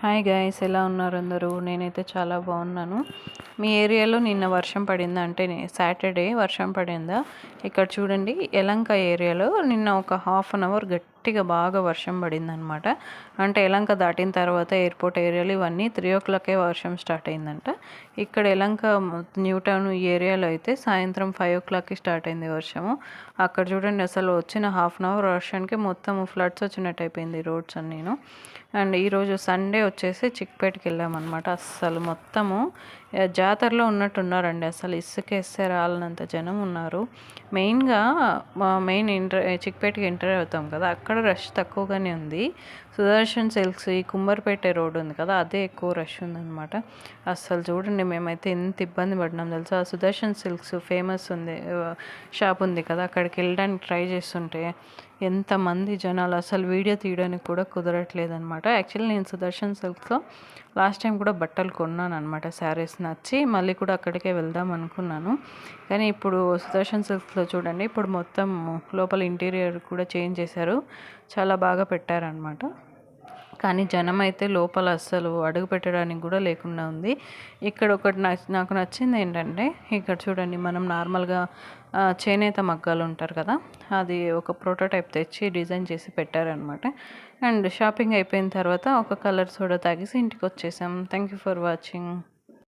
Hi guys, ఎలా ఉన్నారు అందరూ? నేనైతే చాలా బాగున్నాను. మీ ఏరియాలో నిన్న వర్షం పడిందా? అంటే సాటర్డే వర్షం పడిందా? ఇక్కడ చూడండి, యలంక ఏరియాలో నిన్న ఒక హాఫ్ అన్ అవర్ గట్టిగా బాగా వర్షం పడిందనమాట. అంటే యలంక దాటిన తర్వాత ఎయిర్పోర్ట్ ఏరియాలో ఇవన్నీ 3 o'clockకే వర్షం స్టార్ట్ అయిందంట. ఇక్కడ యలంక న్యూ టౌన్ ఏరియాలో అయితే సాయంత్రం 5 o'clockకి స్టార్ట్ అయింది వర్షము. అక్కడ చూడండి, అసలు వచ్చిన హాఫ్ అన్ అవర్ వర్షానికి మొత్తం ఫ్లడ్స్ వచ్చినట్టు అయిపోయింది రోడ్స్ అన్నీను. అండ్ ఈరోజు సండే వచ్చేసి చిక్పేటకి వెళ్ళామన్నమాట. అస్సలు మొత్తము జాతరలో ఉన్నట్టున్నారండి. అసలు ఇసుకేస్తే రాలనంత జనం ఉన్నారు. మెయిన్గా మెయిన్ చిక్పేటకి ఎంటర్ అవుతాం కదా, అక్కడ రష్ తక్కువగానే ఉంది. సుదర్శన్ సిల్క్స్ ఈ కుంబర్పేట రోడ్ ఉంది కదా, అదే ఎక్కువ రష్ ఉందన్నమాట. అస్సలు చూడండి, మేమైతే ఎంత ఇబ్బంది పడినాం తెలుసా. సుదర్శన్ సిల్క్స్ ఫేమస్ ఉంది షాప్ ఉంది కదా, అక్కడికి వెళ్ళడానికి ట్రై చేస్తుంటే ఎంతమంది జనాలు, అసలు వీడియో తీయడానికి కూడా కుదరట్లేదనమాట. యాక్చువల్లీ నేను సుదర్శన్ సిల్క్స్లో లాస్ట్ టైం కూడా బట్టలు కొన్నాను అనమాట. శారీస్ నచ్చి మళ్ళీ కూడా అక్కడికే వెళ్దాం అనుకున్నాను. కానీ ఇప్పుడు సుదర్శన్ సిల్క్స్లో చూడండి, ఇప్పుడు మొత్తం లోపల ఇంటీరియర్ కూడా చేంజ్ చేశారు, చాలా బాగా పెట్టారనమాట. కానీ జనం అయితే లోపల అస్సలు అడుగు పెట్టడానికి కూడా లేకుండా ఉంది. ఇక్కడ ఒకటి నాకు నచ్చింది ఏంటంటే, ఇక్కడ చూడండి, మనం నార్మల్గా చేనేత మగ్గాలు ఉంటారు కదా, అది ఒక ప్రోటోటైప్ తెచ్చి డిజైన్ చేసి పెట్టారనమాట. అండ్ షాపింగ్ అయిపోయిన తర్వాత ఒక కలర్ సోడా తాగేసి ఇంటికి వచ్చేసాం. Thank you for watching.